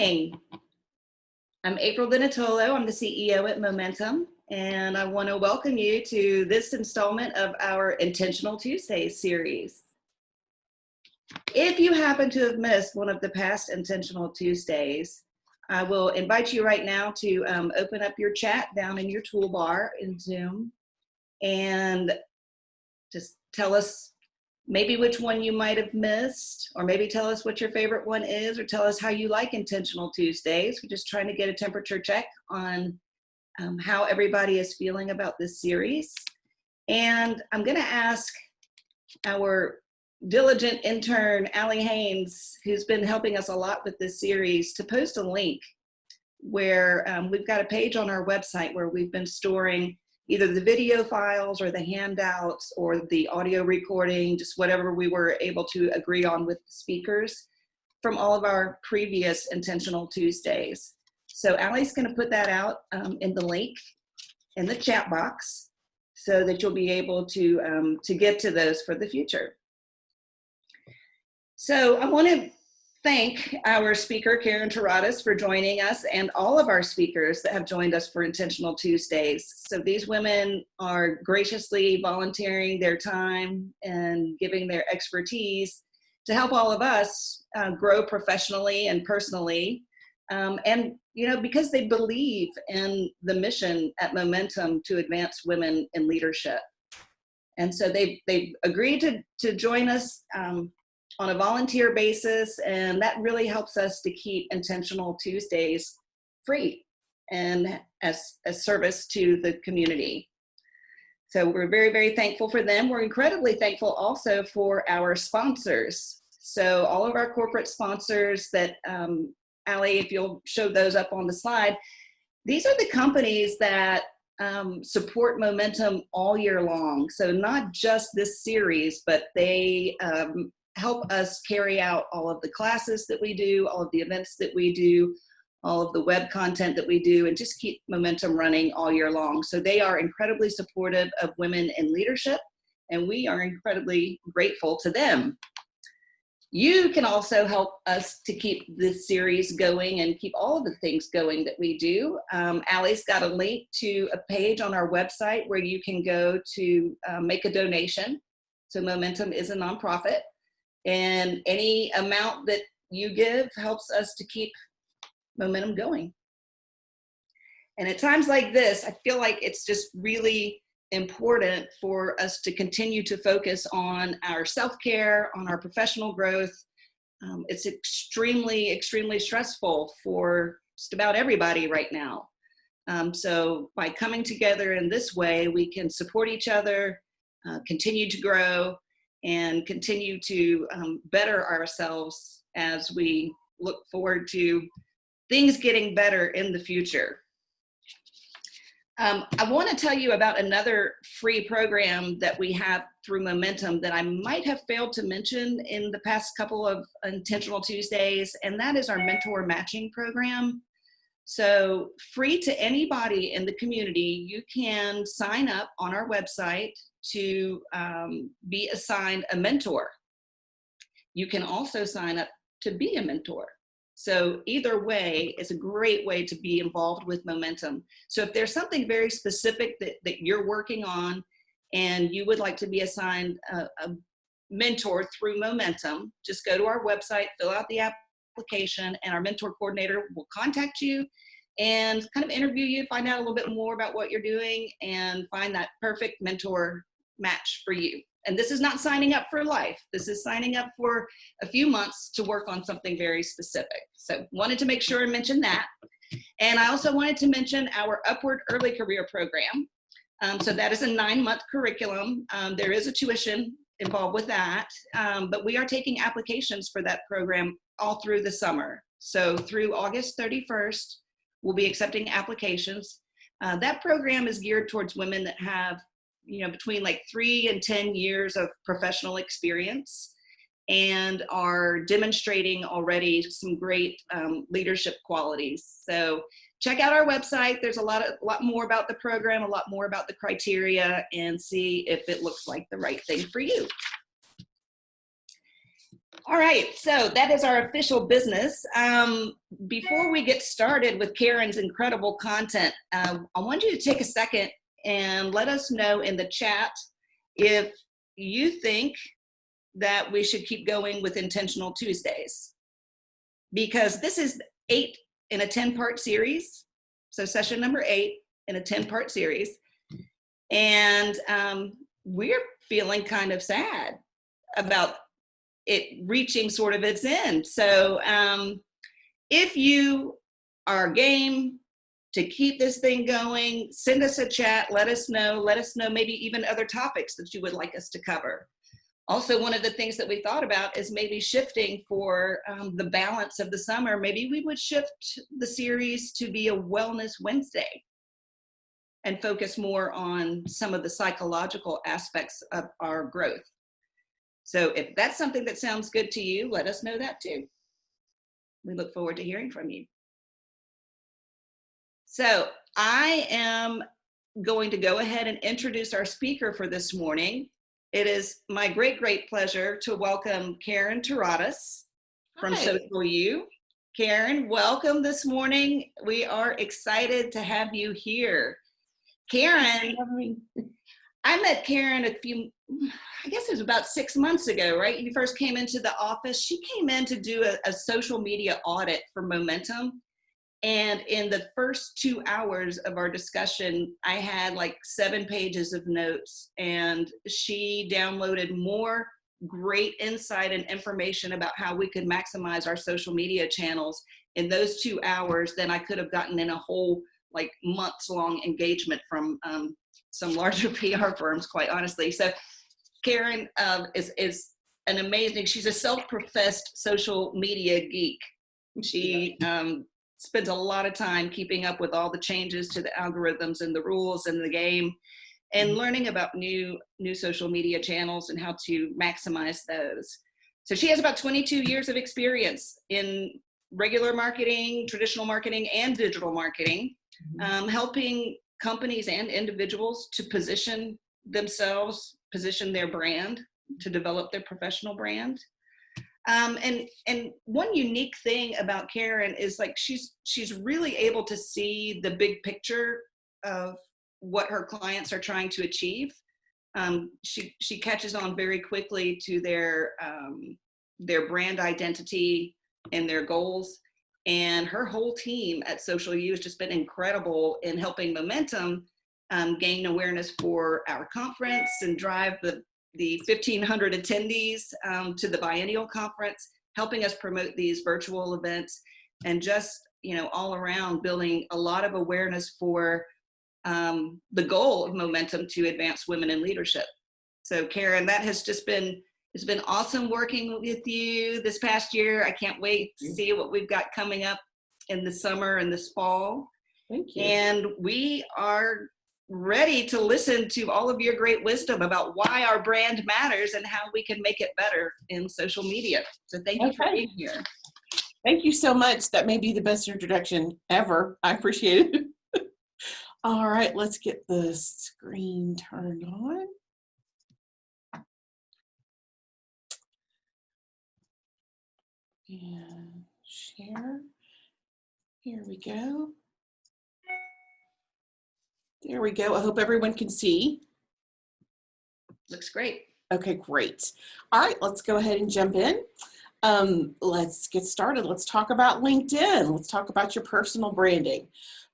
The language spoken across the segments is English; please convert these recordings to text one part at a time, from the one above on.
morning. I'm April Donatolo. I'm the CEO at Momentum, and I want to welcome you to this installment of our Intentional Tuesdays series. If you happen to have missed one of the past Intentional Tuesdays, I will invite you right now to open up your chat down in your toolbar in Zoom and just tell us maybe which one you might have missed, or maybe tell us what your favorite one is, or tell us how you like Intentional Tuesdays. We're just trying to get a temperature check on how everybody is feeling about this series. And I'm going to ask our diligent intern, Allie Haynes, who's been helping us a lot with this series, to post a link where we've got a page on our website where we've been storing either the video files or the handouts or the audio recording, just whatever we were able to agree on with the speakers from all of our previous Intentional Tuesdays. So Allie's going to put that out in the link in the chat box so that you'll be able to get to those for the future. So I want to thank our speaker, Caryn Terradas, for joining us, and all of our speakers that have joined us for Intentional Tuesdays. So these women are graciously volunteering their time and giving their expertise to help all of us grow professionally and personally. And, you know, because they believe in the mission at Momentum to advance women in leadership. And so they've agreed to join us on a volunteer basis, and that really helps us to keep Intentional Tuesdays free and as a service to the community. So we're very, very thankful for them. We're incredibly thankful also for our sponsors. So all of our corporate sponsors that, Allie, if you'll show those up on the slide, these are the companies that support Momentum all year long. So not just this series, but they help us carry out all of the classes that we do, all of the events that we do, all of the web content that we do, and just keep Momentum running all year long. So they are incredibly supportive of women in leadership, and we are incredibly grateful to them. You can also help us to keep this series going and keep all of the things going that we do. Allie's got a link to a page on our website where you can go to make a donation. So Momentum is a nonprofit, and any amount that you give helps us to keep Momentum going. And at times like this, I feel like it's just really important for us to continue to focus on our self-care, on our professional growth. It's extremely, extremely stressful for just about everybody right now. So by coming together in this way, we can support each other, continue to grow, and continue to better ourselves as we look forward to things getting better in the future. I want to tell you about another free program that we have through Momentum that I might have failed to mention in the past couple of Intentional Tuesdays, and that is our mentor matching program. So free to anybody in the community, you can sign up on our website to be assigned a mentor. You can also sign up to be a mentor. So either way is a great way to be involved with Momentum. So if there's something very specific that you're working on and you would like to be assigned a mentor through Momentum, just go to our website, fill out the application, and our mentor coordinator will contact you and kind of interview you, find out a little bit more about what you're doing, and find that perfect mentor match for you. And this is not signing up for life. This is signing up for a few months to work on something very specific. So wanted to make sure and mention that. And I also wanted to mention our Upward Early Career Program. So that is a 9-month curriculum. There is a tuition involved with that, but we are taking applications for that program all through the summer. So through August 31st, we'll be accepting applications. That program is geared towards women that have, you know, between like 3 and 10 years of professional experience and are demonstrating already some great leadership qualities. So check out our website. There's a lot more about the program, a lot more about the criteria, and see if it looks like the right thing for you. All right, so that is our official business. Before we get started with Caryn's incredible content, I want you to take a second and let us know in the chat if you think that we should keep going with Intentional Tuesdays, because this is 8 in a 10-part series. So session number 8 in a 10-part series. And we're feeling kind of sad about it reaching sort of its end. So if you are game to keep this thing going, send us a chat, let us know maybe even other topics that you would like us to cover. Also, one of the things that we thought about is maybe shifting for the balance of the summer. Maybe we would shift the series to be a Wellness Wednesday and focus more on some of the psychological aspects of our growth. So if that's something that sounds good to you, let us know that too. We look forward to hearing from you. So I am going to go ahead and introduce our speaker for this morning. It is my great pleasure to welcome Caryn Terradas from Social U. Caryn, welcome this morning. We are excited to have you here. Caryn, I met Caryn I guess it was about 6 months ago, right? You first came into the office. She came in to do a social media audit for Momentum. And in the first 2 hours of our discussion, I had like 7 pages of notes, and she downloaded more great insight and information about how we could maximize our social media channels in those 2 hours than I could have gotten in a whole like months-long engagement from some larger PR firms, quite honestly. So Caryn is an amazing, she's a self-professed social media geek. She spends a lot of time keeping up with all the changes to the algorithms and the rules in the game, and learning about new social media channels and how to maximize those. So she has about 22 years of experience in regular marketing, traditional marketing, and digital marketing, helping companies and individuals to position themselves, position their brand, to develop their professional brand. And one unique thing about Caryn is like she's really able to see the big picture of what her clients are trying to achieve. She catches on very quickly to their brand identity and their goals. And her whole team at Social U has just been incredible in helping Momentum gain awareness for our conference and drive the 1,500 attendees to the biennial conference, helping us promote these virtual events, and just, all around building a lot of awareness for the goal of Momentum to advance women in leadership. So Caryn, that has just been, it's been awesome working with you this past year. I can't wait to see what we've got coming up in the summer and this fall. Thank you. And we are ready to listen to all of your great wisdom about why our brand matters and how we can make it better in social media. So thank you for being here. Thank you so much. That may be the best introduction ever. I appreciate it. All right, let's get the screen turned on. And share. Here we go. There we go. I hope everyone can see. Looks great. Okay, great. All right, let's go ahead and jump in. Let's get started. Let's talk about LinkedIn. Let's talk about your personal branding.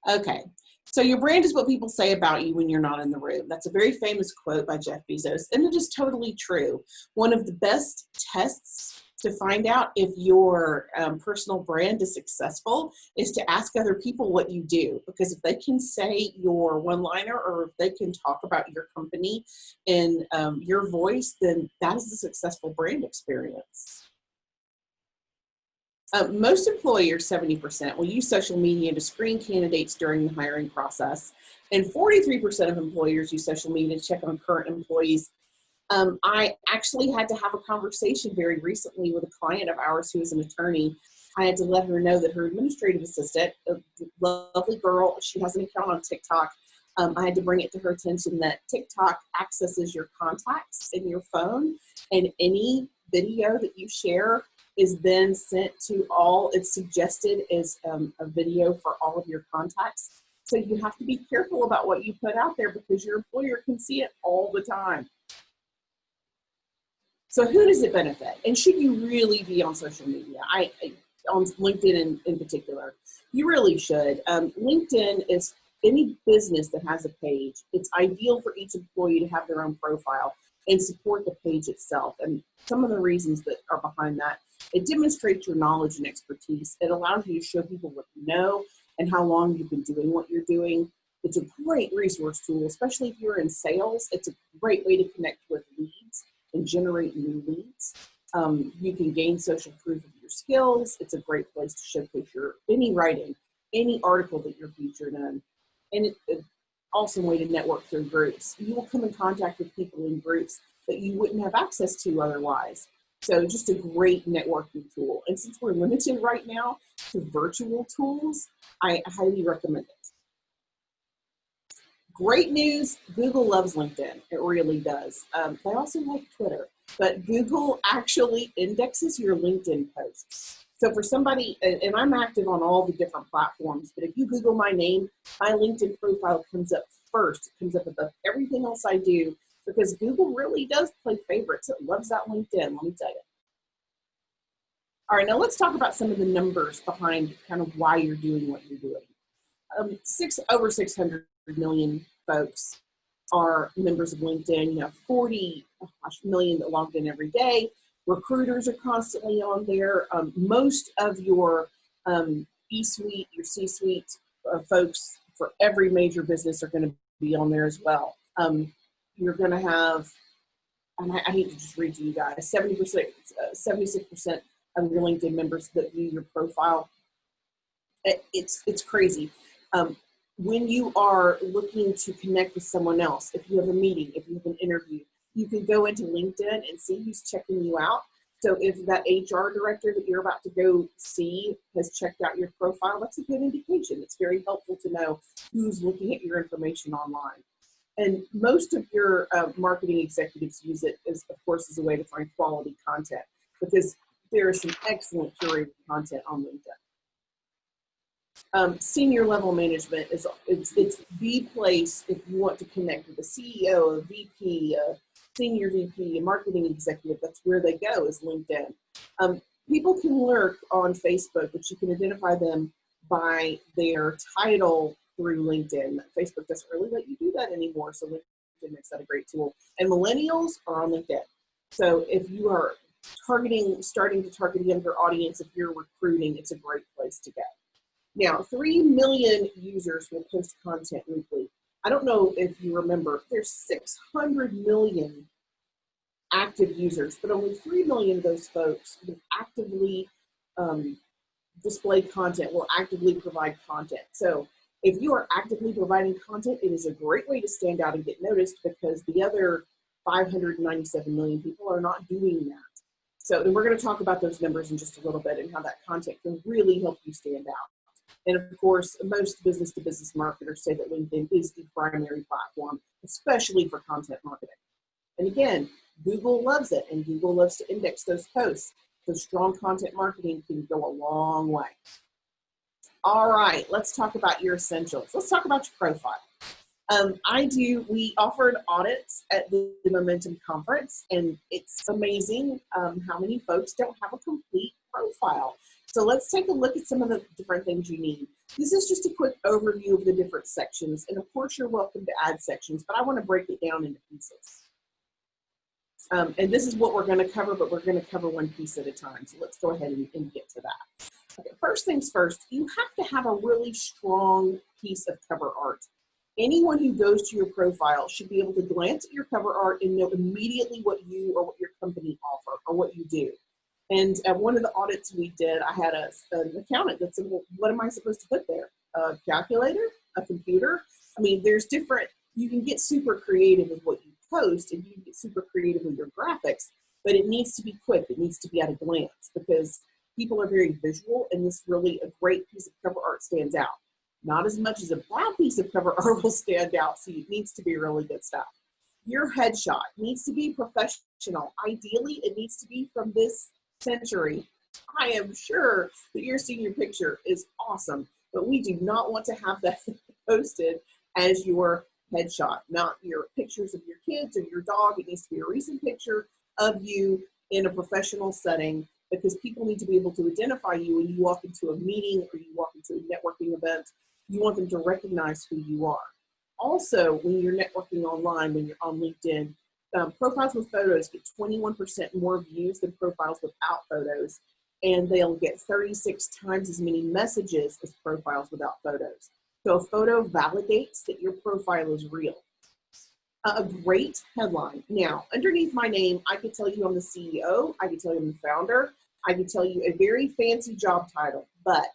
Okay, so your brand is what people say about you when you're not in the room. That's a very famous quote by Jeff Bezos, and it is totally true. One of the best tests to find out if your personal brand is successful is to ask other people what you do, because if they can say your one-liner, or if they can talk about your company in your voice, then that is a successful brand experience. Most employers, 70%, will use social media to screen candidates during the hiring process, and 43% of employers use social media to check on current employees. I actually had to have a conversation very recently with a client of ours who is an attorney. I had to let her know that her administrative assistant, a lovely girl, she has an account on TikTok. I had to bring it to her attention that TikTok accesses your contacts in your phone, and any video that you share is then sent to all, it's suggested as a video for all of your contacts. So you have to be careful about what you put out there because your employer can see it all the time. So who does it benefit? And should you really be on social media? On LinkedIn in particular, you really should. LinkedIn is any business that has a page. It's ideal for each employee to have their own profile and support the page itself. And some of the reasons that are behind that, it demonstrates your knowledge and expertise. It allows you to show people what you know and how long you've been doing what you're doing. It's a great resource tool, especially if you're in sales. It's a great way to connect with leads and generate new leads. You can gain social proof of your skills. It's a great place to showcase your any writing, any article that you're featured in. And it's an awesome way to network through groups. You will come in contact with people in groups that you wouldn't have access to otherwise. So just a great networking tool. And since we're limited right now to virtual tools, I highly recommend it. Great news, Google loves LinkedIn. It really does. They also like Twitter, but Google actually indexes your LinkedIn posts. So for somebody, and I'm active on all the different platforms, but if you Google my name, my LinkedIn profile comes up first. It comes up above everything else I do because Google really does play favorites. It loves that LinkedIn, let me tell you. All right, now let's talk about some of the numbers behind kind of why you're doing what you're doing. Over 600 million folks are members of LinkedIn. You have 40 million that logged in every day. Recruiters are constantly on there. Most of your E-suite, your C-suite folks for every major business are going to be on there as well. You're going to have, and I hate to just read to you guys, 76% of your LinkedIn members that view your profile. It's crazy. When you are looking to connect with someone else, if you have a meeting, if you have an interview, you can go into LinkedIn and see who's checking you out. So if that HR director that you're about to go see has checked out your profile, that's a good indication. It's very helpful to know who's looking at your information online. And most of your marketing executives use it, as, of course, as a way to find quality content because there is some excellent curated content on LinkedIn. Senior level management it's the place if you want to connect with a CEO, a VP, a senior VP, a marketing executive. That's where they go, is LinkedIn. People can lurk on Facebook, but you can identify them by their title through LinkedIn. Facebook doesn't really let you do that anymore, so LinkedIn makes that a great tool. And millennials are on LinkedIn. So if you are starting to target a younger audience, if you're recruiting, it's a great place to go. Now, 3 million users will post content weekly. I don't know if you remember, there's 600 million active users, but only 3 million of those folks will actively display content, will actively provide content. So if you are actively providing content, it is a great way to stand out and get noticed because the other 597 million people are not doing that. So and we're going to talk about those numbers in just a little bit and how that content can really help you stand out. And of course, most business-to-business marketers say that LinkedIn is the primary platform, especially for content marketing. And again, Google loves it, and Google loves to index those posts. So strong content marketing can go a long way. All right, let's talk about your essentials. Let's talk about your profile. We offered audits at the Momentum Conference, and it's amazing how many folks don't have a complete profile. So let's take a look at some of the different things you need. This is just a quick overview of the different sections, and of course you're welcome to add sections, but I want to break it down into pieces. And this is what we're going to cover, but we're going to cover one piece at a time. So let's go ahead and get to that. Okay, first things first, you have to have a really strong piece of cover art. Anyone who goes to your profile should be able to glance at your cover art and know immediately what you or what your company offer or what you do. And at one of the audits we did, I had an accountant that said, well, what am I supposed to put there? A calculator? A computer? I mean, there's different, you can get super creative with what you post and you can get super creative with your graphics, but it needs to be quick. It needs to be at a glance because people are very visual and this really, a great piece of cover art stands out. Not as much as a bad piece of cover art will stand out, so it needs to be really good stuff. Your headshot needs to be professional. Ideally, it needs to be from this century. I am sure that your senior picture is awesome, but we do not want to have that posted as your headshot, not your pictures of your kids or your dog. It needs to be a recent picture of you in a professional setting, because people need to be able to identify you when you walk into a meeting or you walk into a networking event. You want them to recognize who you are. Also, when you're networking online, when you're on LinkedIn, profiles with photos get 21% more views than profiles without photos, and they'll get 36 times as many messages as profiles without photos. So a photo validates that your profile is real. A great headline. Now, underneath my name, I could tell you I'm the CEO, I could tell you I'm the founder, I could tell you a very fancy job title, but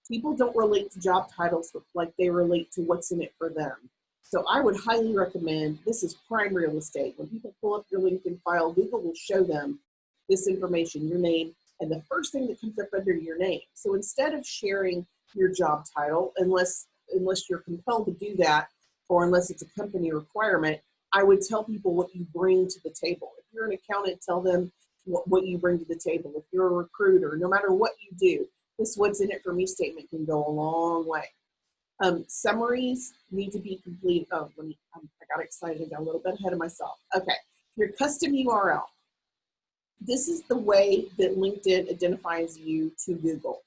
people don't relate to job titles like they relate to what's in it for them. So I would highly recommend, this is prime real estate. When people pull up your LinkedIn file, Google will show them this information, your name, and the first thing that comes up under your name. So instead of sharing your job title, unless you're compelled to do that, or unless it's a company requirement, I would tell people what you bring to the table. If you're an accountant, tell them what you bring to the table. If you're a recruiter, no matter what you do, this what's in it for me statement can go a long way. Summaries need to be complete. Oh, I got excited. I got a little bit ahead of myself. Okay, your custom URL. This is the way that LinkedIn identifies you to Google.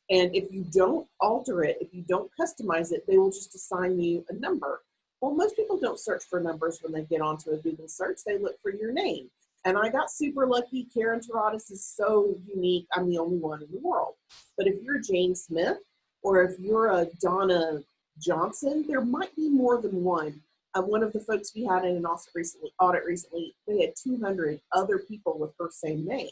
And if you don't alter it, if you don't customize it, they will just assign you a number. Well, most people don't search for numbers when they get onto a Google search. They look for your name. And I got super lucky. Caryn Terradas is so unique. I'm the only one in the world. But if you're Jane Smith, or if you're a Donna Johnson, there might be more than one. One of the folks we had in an audit recently, they had 200 other people with her same name.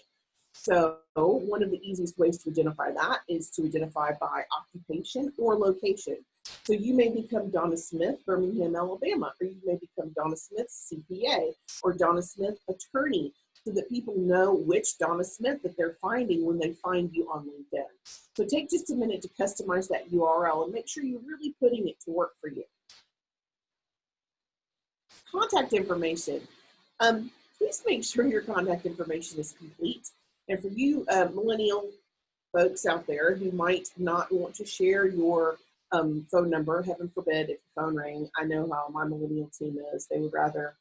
So one of the easiest ways to identify that is to identify by occupation or location. So you may become Donna Smith, Birmingham, Alabama, or you may become Donna Smith, CPA, or Donna Smith, attorney, so that people know which Donna Smith that they're finding when they find you on LinkedIn. So take just a minute to customize that URL and make sure you're really putting it to work for you. Contact information. Please make sure your contact information is complete. And for you millennial folks out there who might not want to share your phone number, heaven forbid if the phone rang, I know how my millennial team is. They would rather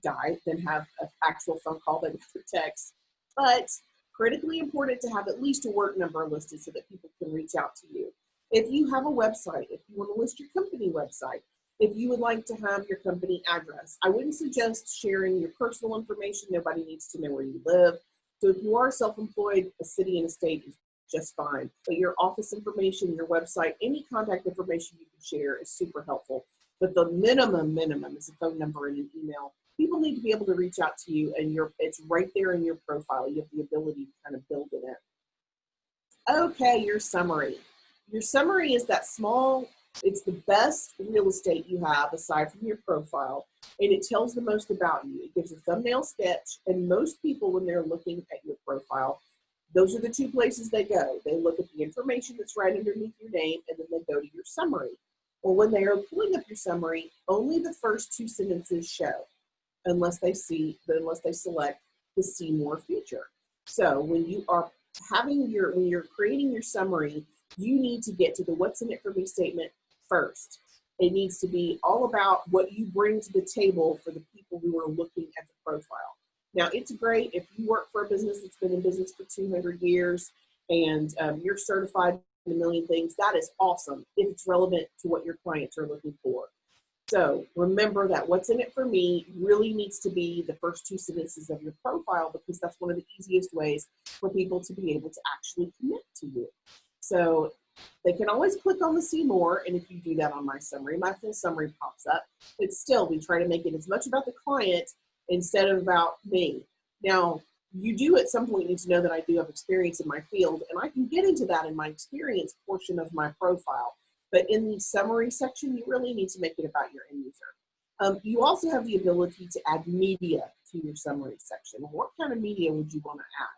die than have an actual phone call. They would rather text. But critically important to have at least a work number listed so that people can reach out to you. If you have a website, if you want to list your company website, if you would like to have your company address, I wouldn't suggest sharing your personal information. Nobody needs to know where you live. So if you are self-employed, a city and a state is just fine. But your office information, your website, any contact information you can share is super helpful. But the minimum is a phone number and an email. People need to be able to reach out to you, and it's right there in your profile. You have the ability to kind of build it in. Okay, your summary. Your summary is that small, it's the best real estate you have aside from your profile, and it tells the most about you. It gives a thumbnail sketch, and most people, when they're looking at your profile, those are the two places they go. They look at the information that's right underneath your name, and then they go to your summary. Well, when they are pulling up your summary, only the first two sentences show, unless they select the see more feature. So when you are when you're creating your summary, you need to get to the what's in it for me statement first. It needs to be all about what you bring to the table for the people who are looking at the profile. Now, it's great if you work for a business that's been in business for 200 years and you're certified in a million things. That is awesome if it's relevant to what your clients are looking for. So remember that what's in it for me really needs to be the first two sentences of your profile, because that's one of the easiest ways for people to be able to actually connect to you. So they can always click on the see more, and if you do that on my summary, my full summary pops up. But still, we try to make it as much about the client instead of about me. Now, you do at some point need to know that I do have experience in my field, and I can get into that in my experience portion of my profile. But in the summary section, you really need to make it about your end user. You also have the ability to add media to your summary section. What kind of media would you want to add?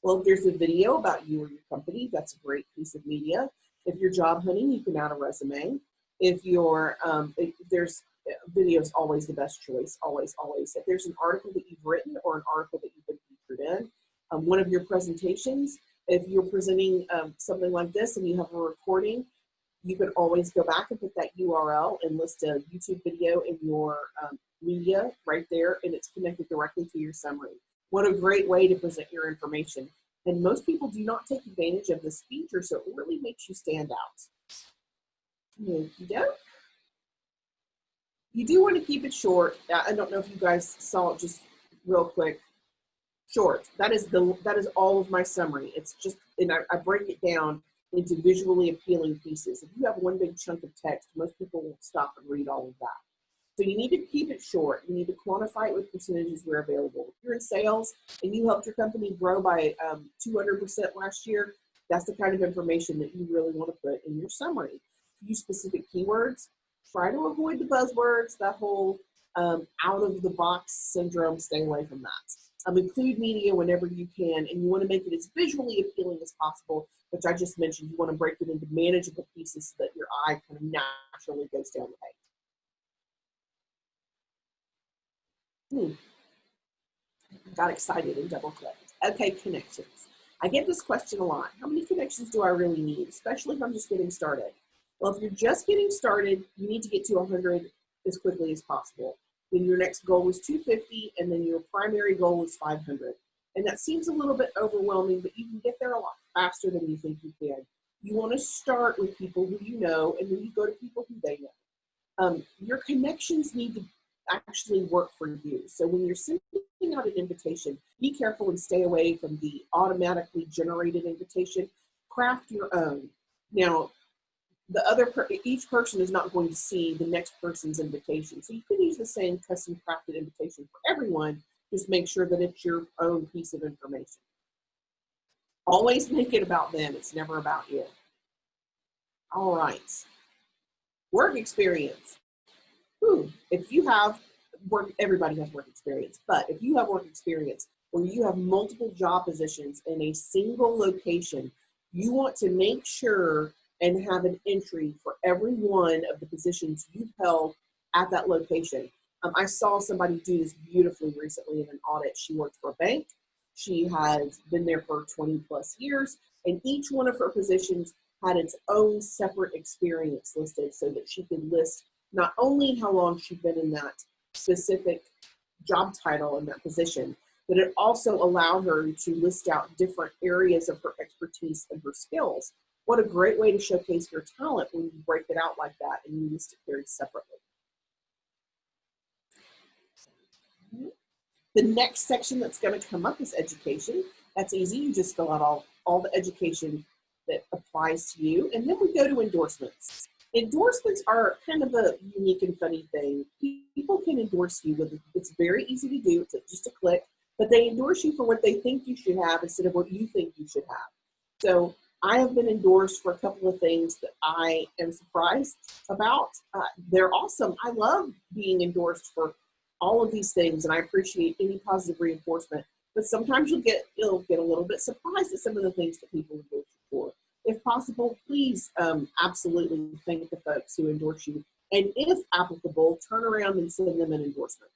Well, if there's a video about you or your company, that's a great piece of media. If you're job hunting, you can add a resume. If you're, there's video is always the best choice, always, always. If there's an article that you've written or an article that you've been featured in, one of your presentations, if you're presenting something like this and you have a recording, you can always go back and put that URL and list a YouTube video in your media right there, and it's connected directly to your summary. What a great way to present your information. And most people do not take advantage of this feature, so it really makes you stand out. Okey-doke. You do want to keep it short. I don't know if you guys saw it just real quick. Short. That is all of my summary. It's just, and I break it down into visually appealing pieces. If you have one big chunk of text, most people won't stop and read all of that. So you need to keep it short. You need to quantify it with percentages where available. If you're in sales and you helped your company grow by 200% last year, that's the kind of information that you really want to put in your summary. Use specific keywords. Try to avoid the buzzwords, that whole out-of-the-box syndrome. Stay away from that. Include media whenever you can, and you want to make it as visually appealing as possible, which I just mentioned. You want to break it into manageable pieces so that your eye kind of naturally goes down the page. Got excited and double-clicked. Okay, connections. I get this question a lot. How many connections do I really need, especially if I'm just getting started? Well, if you're just getting started, you need to get to 100 as quickly as possible. Then your next goal is 250, and then your primary goal is 500. And that seems a little bit overwhelming, but you can get there a lot faster than you think you can. You want to start with people who you know, and then you go to people who they know. Your connections need to actually work for you. So when you're sending out an invitation, be careful and stay away from the automatically generated invitation. Craft your own. Now, each person is not going to see the next person's invitation. So you can use the same custom crafted invitation for everyone. Just make sure that it's your own piece of information. Always make it about them. It's never about you. All right. Work experience. If you have work, everybody has work experience, but if you have work experience where you have multiple job positions in a single location, you want to make sure and have an entry for every one of the positions you've held at that location. I saw somebody do this beautifully recently in an audit. She worked for a bank. She has been there for 20 plus years, and each one of her positions had its own separate experience listed so that she could list not only how long she'd been in that specific job title in that position, but it also allowed her to list out different areas of her expertise and her skills. What a great way to showcase your talent when you break it out like that and you list it very separately. The next section that's going to come up is education. That's easy. You just fill out all the education that applies to you. And then we go to endorsements. Endorsements are kind of a unique and funny thing. People can endorse you it's very easy to do. It's just a click, but they endorse you for what they think you should have instead of what you think you should have. So I have been endorsed for a couple of things that I am surprised about. They're awesome. I love being endorsed for all of these things, and I appreciate any positive reinforcement. But sometimes you'll get a little bit surprised at some of the things that people endorse you for. If possible, please absolutely thank the folks who endorse you. And if applicable, turn around and send them an endorsement.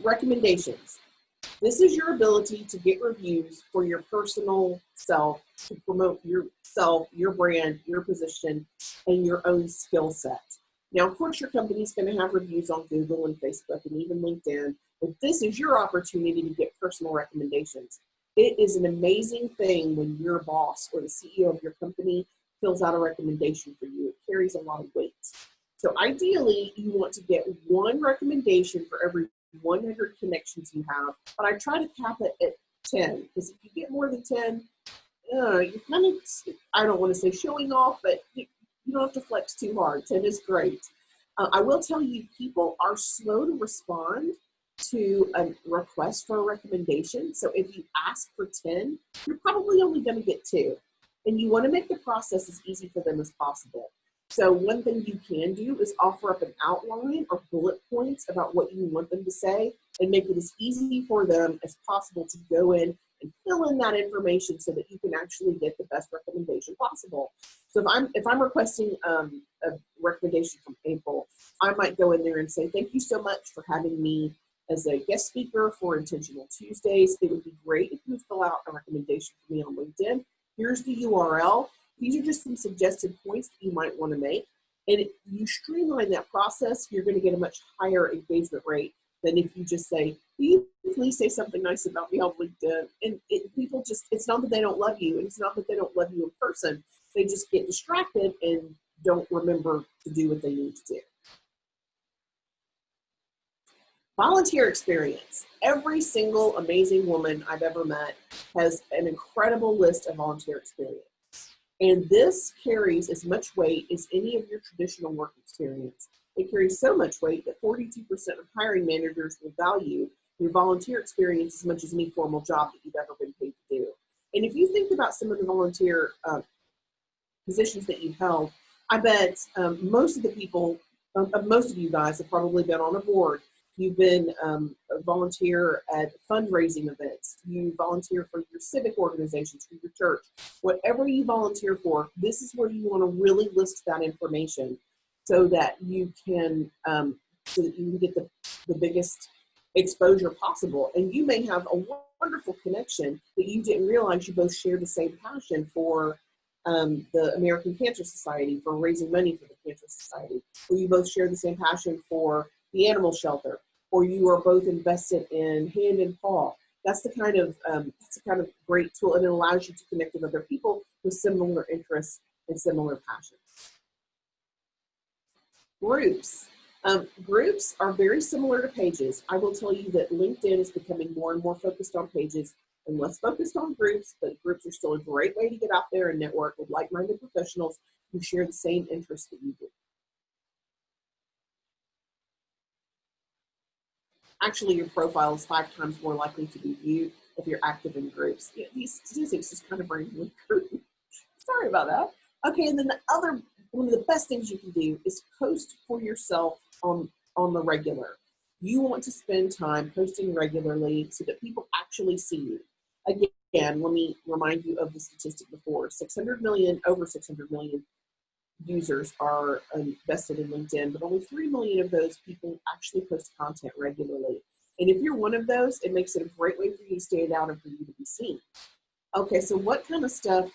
Recommendations. This is your ability to get reviews for your personal self, to promote yourself, your brand, your position, and your own skill set. Now, of course, your company's going to have reviews on Google and Facebook and even LinkedIn, but this is your opportunity to get personal recommendations. It is an amazing thing when your boss or the CEO of your company fills out a recommendation for you. It carries a lot of weight. So ideally, you want to get one recommendation for every 100 connections you have, but I try to cap it at 10, because if you get more than 10, you're kind of, I don't want to say showing off, but you don't have to flex too hard. 10 is great. I will tell you, people are slow to respond to a request for a recommendation. So if you ask for 10, you're probably only going to get 2. And you want to make the process as easy for them as possible. So one thing you can do is offer up an outline or bullet points about what you want them to say and make it as easy for them as possible to go in and fill in that information so that you can actually get the best recommendation possible. So if I'm requesting a recommendation from April, I might go in there and say, thank you so much for having me as a guest speaker for Intentional Tuesdays. It would be great if you would fill out a recommendation for me on LinkedIn. Here's the URL. These are just some suggested points that you might want to make. And if you streamline that process, you're going to get a much higher engagement rate than if you just say, will you please say something nice about me on LinkedIn? And people just, it's not that they don't love you, and it's not that they don't love you in person. They just get distracted and don't remember to do what they need to do. Volunteer experience. Every single amazing woman I've ever met has an incredible list of volunteer experience. And this carries as much weight as any of your traditional work experience. It carries so much weight that 42% of hiring managers will value your volunteer experience as much as any formal job that you've ever been paid to do. And if you think about some of the volunteer positions that you've held, I bet most of the people, most of you guys have probably been on a board. You've been a volunteer at fundraising events. You volunteer for your civic organizations, for your church. Whatever you volunteer for, this is where you want to really list that information so that you can get the biggest exposure possible. And you may have a wonderful connection that you didn't realize you both share the same passion for the American Cancer Society, for raising money for the Cancer Society, or you both share the same passion for the animal shelter, or you are both invested in Hand and Paw. That's the kind of great tool, and it allows you to connect with other people with similar interests and similar passions. Groups. Groups are very similar to pages. I will tell you that LinkedIn is becoming more and more focused on pages and less focused on groups, but groups are still a great way to get out there and network with like-minded professionals who share the same interests that you do. Actually, your profile is 5 times more likely to be viewed if you're active in groups. Yeah, these statistics just kind of bring me through. Sorry about that. Okay, and then one of the best things you can do is post for yourself on the regular. You want to spend time posting regularly so that people actually see you. Again, let me remind you of the statistic before. Over 600 million users are invested in LinkedIn, but only 3 million of those people actually post content regularly. And if you're one of those, it makes it a great way for you to stand out and for you to be seen. Okay, so what kind of stuff?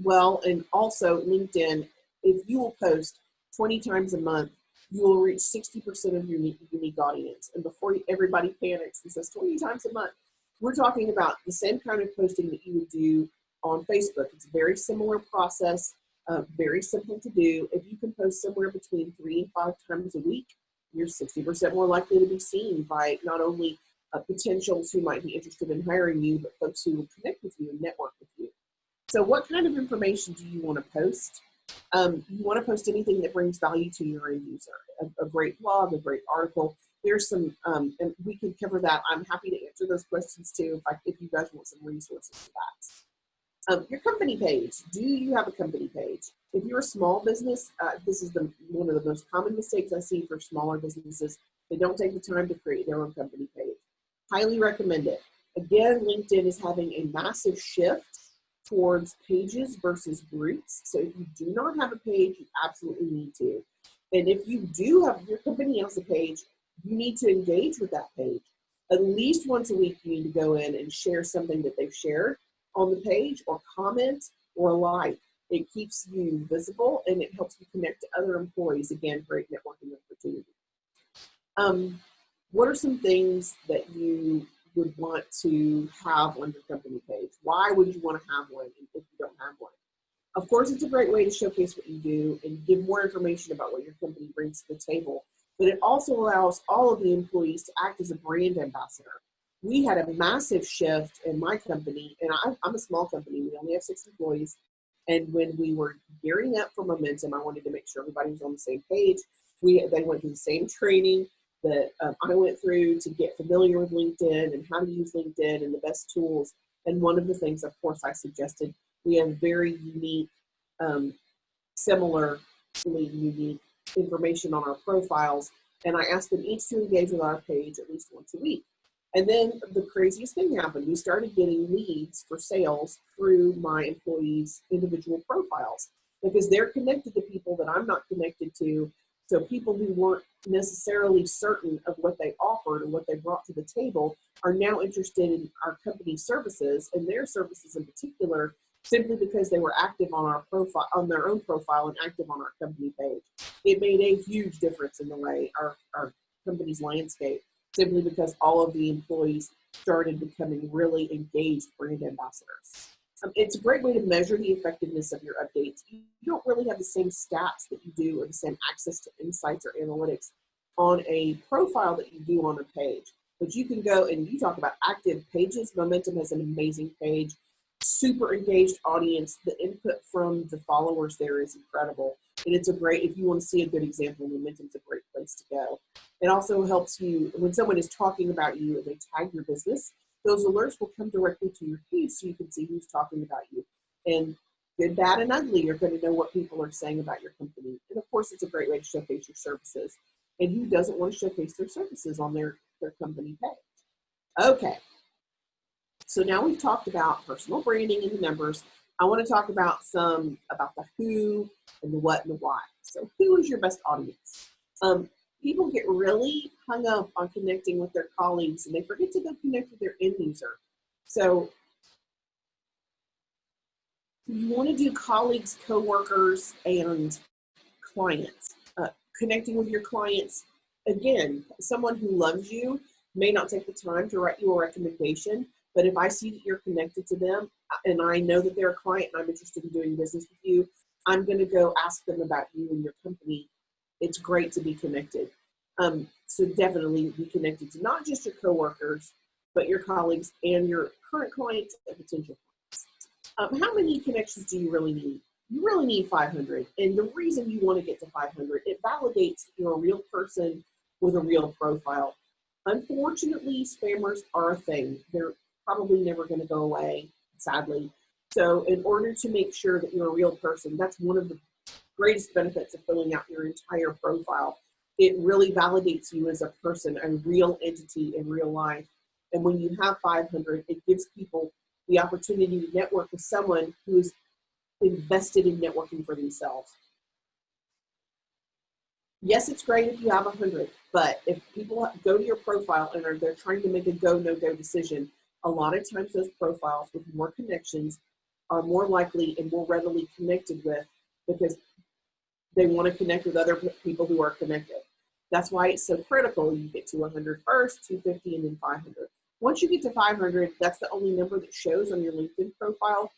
Well, and also LinkedIn, if you will post 20 times a month, you will reach 60% of your unique audience. And before everybody panics and says 20 times a month, we're talking about the same kind of posting that you would do on Facebook. It's a very similar process. Very simple to do. If you can post somewhere between 3 and 5 times a week, you're 60% more likely to be seen by not only potentials who might be interested in hiring you, but folks who will connect with you and network with you. So what kind of information do you want to post? You want to post anything that brings value to your end user. A great blog, a great article. There's some, and we can cover that. I'm happy to answer those questions too if you guys want some resources for that. Your company page. Do you have a company page? If you're a small business, this is one of the most common mistakes I see for smaller businesses. They don't take the time to create their own company page. Highly recommend it. Again, LinkedIn is having a massive shift towards pages versus groups. So if you do not have a page, you absolutely need to. And if you do have, your company has a page, you need to engage with that page. At least once a week, you need to go in and share something that they've shared on the page, or comment, or like. It keeps you visible and it helps you connect to other employees. Again, great networking opportunity. What are some things that you would want to have on your company page? Why would you want to have one if you don't have one? Of course, it's a great way to showcase what you do and give more information about what your company brings to the table, but it also allows all of the employees to act as a brand ambassador. We had a massive shift in my company, and I'm a small company. We only have 6 employees. And when we were gearing up for momentum, I wanted to make sure everybody was on the same page. They went through the same training that I went through to get familiar with LinkedIn and how to use LinkedIn and the best tools. And one of the things, of course, I suggested, we have very unique, similarly unique information on our profiles. And I asked them each to engage with our page at least once a week. And then the craziest thing happened. We started getting leads for sales through my employees' individual profiles because they're connected to people that I'm not connected to. So people who weren't necessarily certain of what they offered and what they brought to the table are now interested in our company's services, and their services in particular, simply because they were active on our profile, on their own profile, and active on our company page. It made a huge difference in the way our company's landscape, simply because all of the employees started becoming really engaged brand ambassadors. It's a great way to measure the effectiveness of your updates. You don't really have the same stats that you do, or the same access to insights or analytics on a profile that you do on a page. But you can go, and you talk about active pages. Momentum has an amazing page, super engaged audience. The input from the followers there is incredible. And it's a great, if you want to see a good example, Momentum's a great place to go. It also helps you, when someone is talking about you and they tag your business, those alerts will come directly to your feed so you can see who's talking about you. And good, bad, and ugly, you're going to know what people are saying about your company. And of course, it's a great way to showcase your services. And who doesn't want to showcase their services on their company page? Okay. So now we've talked about personal branding and the numbers. I want to talk about about the who and the what and the why. So who is your best audience? People get really hung up on connecting with their colleagues, and they forget to go connect with their end user. So you want to do colleagues, coworkers, and clients. Connecting with your clients, again, someone who loves you may not take the time to write you a recommendation, but if I see that you're connected to them and I know that they're a client and I'm interested in doing business with you, I'm going to go ask them about you and your company. It's great to be connected. So definitely be connected to not just your coworkers, but your colleagues and your current clients and potential clients. How many connections do you really need? You really need 500. And the reason you want to get to 500, it validates that you're a real person with a real profile. Unfortunately, spammers are a thing. They're probably never going to go away, sadly. So in order to make sure that you're a real person, that's one of the greatest benefits of filling out your entire profile. It really validates you as a person, a real entity in real life. And when you have 500, it gives people the opportunity to network with someone who is invested in networking for themselves. Yes, it's great if you have 100, but if people go to your profile and they're trying to make a go, no-go decision, a lot of times those profiles with more connections are more likely and more readily connected with, because they want to connect with other people who are connected. That's why it's so critical. You get to 100 first, 250, and then 500. Once you get to 500, that's the only number that shows on your LinkedIn profile.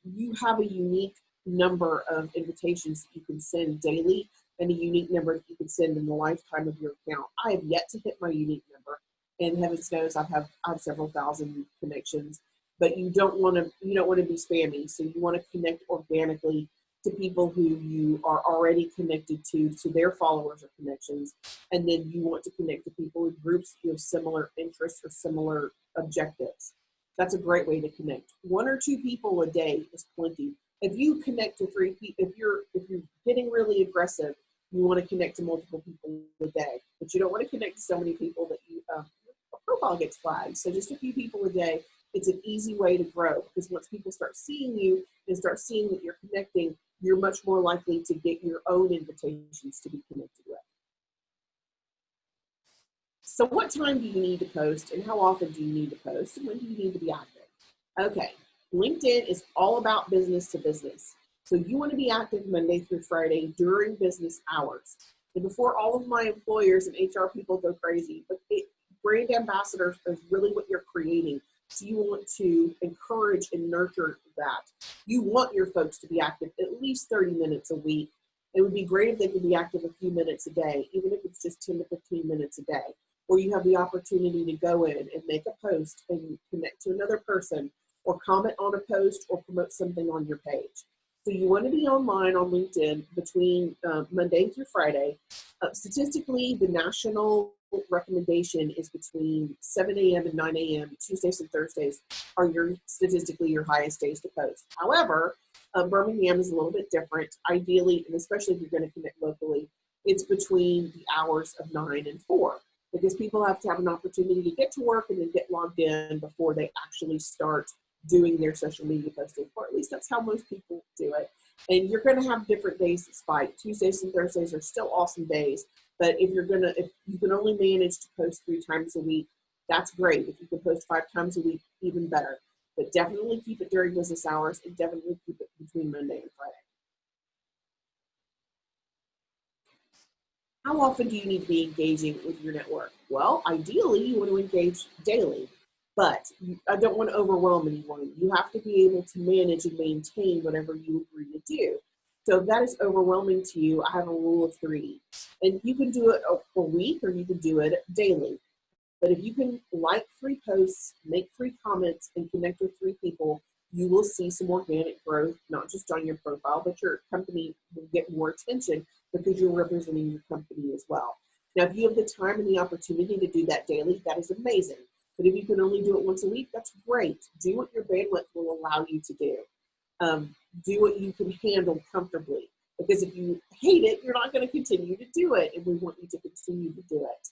You have a unique number of invitations that you can send daily, and a unique number that you can send in the lifetime of your account. I have yet to hit my unique number, and heavens knows I have several thousand connections. But you don't want to be spammy, so you want to connect organically to people who you are already connected to, so their followers or connections, and then you want to connect to people in groups who have similar interests or similar objectives. That's a great way to connect. 1 or 2 people a day is plenty. If you connect to 3 people, if you're getting really aggressive, you want to connect to multiple people a day, but you don't want to connect to so many people that a profile gets flagged. So just a few people a day. It's an easy way to grow, because once people start seeing you and start seeing that you're connecting, you're much more likely to get your own invitations to be connected with. So what time do you need to post, and how often do you need to post, and when do you need to be active? Okay, LinkedIn is all about business to business. So you want to be active Monday through Friday during business hours. And before all of my employers and HR people go crazy, but brand ambassadors is really what you're creating. So you want to encourage and nurture that. You want your folks to be active at least 30 minutes a week. It would be great if they could be active a few minutes a day, even if it's just 10 to 15 minutes a day, where you have the opportunity to go in and make a post and connect to another person, or comment on a post, or promote something on your page. So you want to be online on LinkedIn between Monday through Friday. Statistically, the national recommendation is between 7 a.m. and 9 a.m. Tuesdays and Thursdays are statistically your highest days to post. However, Birmingham is a little bit different. Ideally, and especially if you're going to connect locally, it's between the hours of 9 and 4. because people have to have an opportunity to get to work and then get logged in before they actually start doing their social media posting, or at least that's how most people do it. And you're going to have different days that spike. Tuesdays and Thursdays are still awesome days, but if you can only manage to post 3 times a week, that's great. If you can post 5 times a week, even better. But definitely keep it during business hours, and definitely keep it between Monday and Friday. How often do you need to be engaging with your network? Well, ideally, you want to engage daily, but I don't want to overwhelm anyone. You have to be able to manage and maintain whatever you agree to do. So if that is overwhelming to you, I have a rule of 3. And you can do it a week, or you can do it daily. But if you can like 3 posts, make 3 comments, and connect with 3 people, you will see some organic growth, not just on your profile, but your company will get more attention because you're representing your company as well. Now, if you have the time and the opportunity to do that daily, that is amazing. But if you can only do it once a week, that's great. Do what your bandwidth will allow you to do. Do what you can handle comfortably. Because if you hate it, you're not going to continue to do it, and we want you to continue to do it.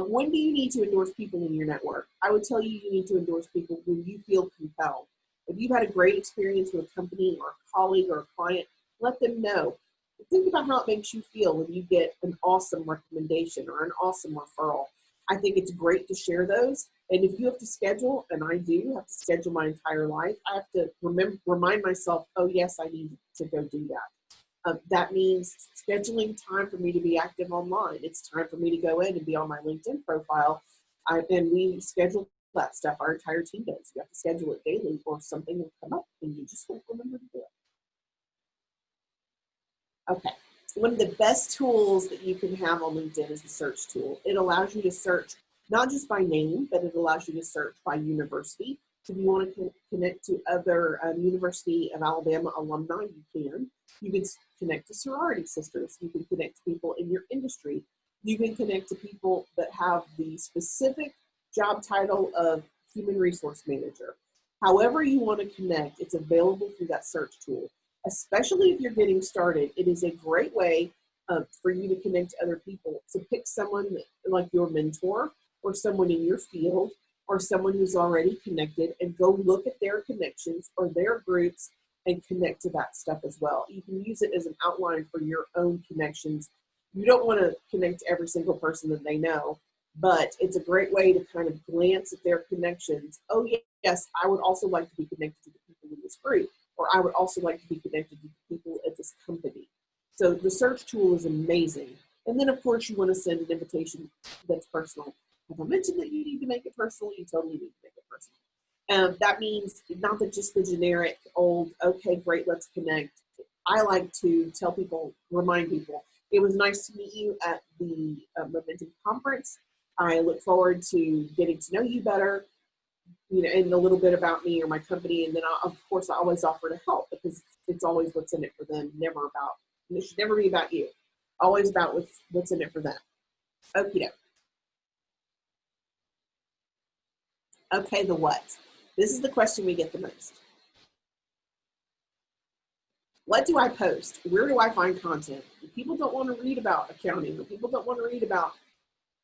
When do you need to endorse people in your network? I would tell you need to endorse people when you feel compelled. If you've had a great experience with a company or a colleague or a client, let them know. Think about how it makes you feel when you get an awesome recommendation or an awesome referral. I think it's great to share those. And if you have to schedule, and I do have to schedule my entire life, I have to remind myself, oh yes, I need to go do that. That means scheduling time for me to be active online. It's time for me to go in and be on my LinkedIn profile. And we schedule that stuff. Our entire team does. You have to schedule it daily, or something will come up and you just won't remember to do it. Okay. One of the best tools that you can have on LinkedIn is the search tool. It allows you to search not just by name, but it allows you to search by university. So if you want to connect to other University of Alabama alumni, you can. You can connect to sorority sisters. You can connect to people in your industry. You can connect to people that have the specific job title of human resource manager. However you want to connect, it's available through that search tool. Especially if you're getting started, it is a great way for you to connect to other people. To pick someone like your mentor, or someone in your field, or someone who's already connected, and go look at their connections or their groups and connect to that stuff as well. You can use it as an outline for your own connections. You don't want to connect to every single person that they know, but it's a great way to kind of glance at their connections. Oh yes, I would also like to be connected to the people in this group, or I would also like to be connected to the people at this company. So the search tool is amazing. And then of course you want to send an invitation that's personal. If I mentioned that you need to make it personal, you totally need to make it personal. That means not that just the generic old, okay, great, let's connect. I like to tell people, remind people, it was nice to meet you at the Momentum Conference. I look forward to getting to know you better, and a little bit about me or my company. And then of course I always offer to help, because it's always what's in it for them, it should never be about you. Always about what's in it for them. Okie doke. Okay, the what? This is the question we get the most. What do I post? Where do I find content? People don't want to read about accounting, or people don't want to read about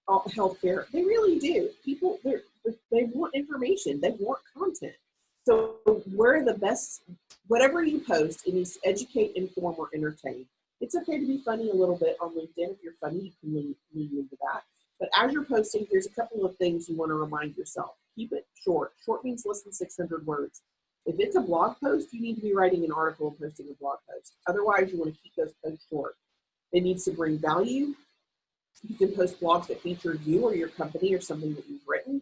healthcare. They really do. People, they want information. They want content. So where the best, whatever you post, it needs to educate, inform, or entertain. It's okay to be funny a little bit on LinkedIn. If you're funny, you can lean into that. But as you're posting, here's a couple of things you want to remind yourself. Keep it short. Short means less than 600 words. If it's a blog post, you need to be writing an article and posting a blog post. Otherwise, you want to keep those posts short. It needs to bring value. You can post blogs that feature you or your company or something that you've written.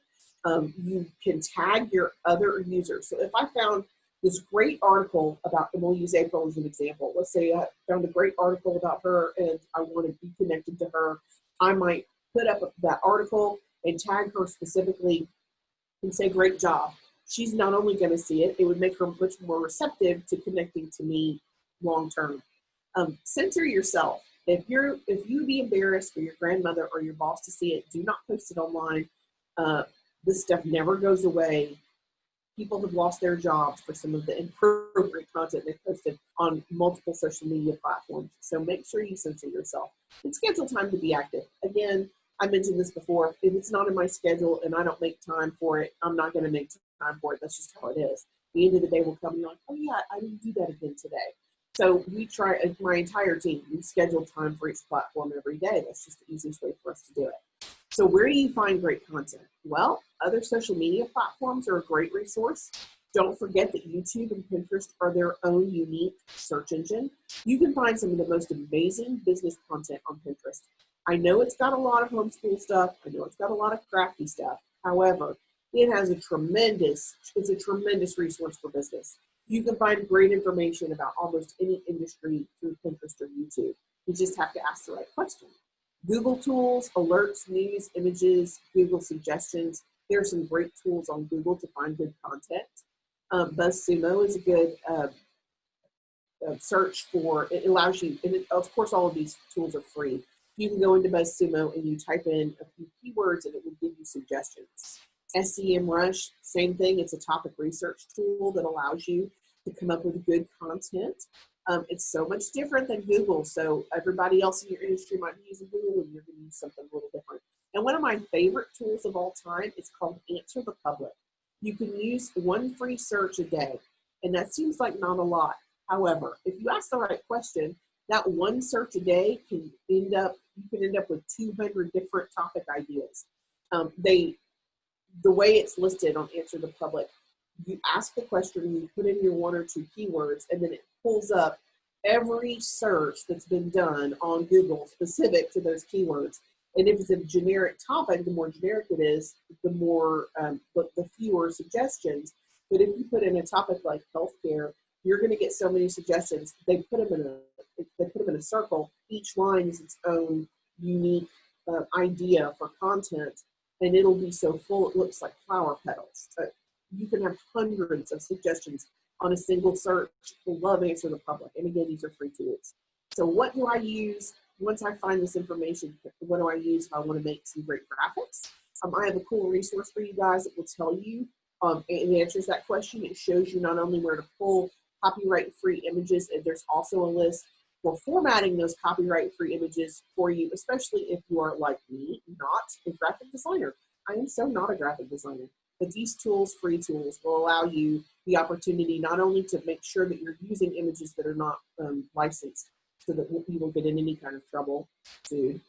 You can tag your other users. So if I found this great article about, and we'll use April as an example. Let's say I found a great article about her and I want to be connected to her. I might put up that article and tag her specifically and say, great job. She's not only going to see it, it would make her much more receptive to connecting to me long term. Censor yourself. If you'd be embarrassed for your grandmother or your boss to see it, do not post it online. This stuff never goes away. People have lost their jobs for some of the inappropriate content they posted on multiple social media platforms. So make sure you censor yourself and schedule time to be active. Again, I mentioned this before. If it's not in my schedule and I don't make time for it, I'm not going to make time for it. That's just how it is. The end of the day will come and you're like, oh yeah, I didn't do that again today. So we try, my entire team, we schedule time for each platform every day. That's just the easiest way for us to do it. So where do you find great content? Well, other social media platforms are a great resource. Don't forget that YouTube and Pinterest are their own unique search engine. You can find some of the most amazing business content on Pinterest. I know it's got a lot of homeschool stuff. I know it's got a lot of crafty stuff. However, it's a tremendous resource for business. You can find great information about almost any industry through Pinterest or YouTube. You just have to ask the right question. Google tools, alerts, news, images, Google suggestions. There are some great tools on Google to find good content. BuzzSumo is a good search for, it allows you, and of course all of these tools are free. You can go into BuzzSumo and you type in a few keywords and it will give you suggestions. SEMrush, same thing. It's a topic research tool that allows you to come up with good content. It's so much different than Google. So everybody else in your industry might be using Google and you're going to use something a little different. And one of my favorite tools of all time is called Answer the Public. You can use one free search a day, and that seems like not a lot. However, if you ask the right question, that one search a day can end up with 200 different topic ideas. The way it's listed on Answer the Public, you ask the question, you put in your 1 or 2 keywords, and then it pulls up every search that's been done on Google specific to those keywords. And if it's a generic topic, the more generic it is, the more, the fewer suggestions. But if you put in a topic like healthcare, you're going to get so many suggestions. They put them in a circle. Each line is its own unique idea for content, and it'll be so full it looks like flower petals. You can have hundreds of suggestions on a single search. I love Answer the Public. And again, these are free tools. So what do I use? Once I find this information, what do I use if I want to make some great graphics? I have a cool resource for you guys that will tell you, and it answers that question. It shows you not only where to pull copyright-free images, and there's also a list for formatting those copyright-free images for you, especially if you are like me, not a graphic designer. I am so not a graphic designer. But these tools, free tools, will allow you the opportunity not only to make sure that you're using images that are not licensed so that you won't get in any kind of trouble, dude.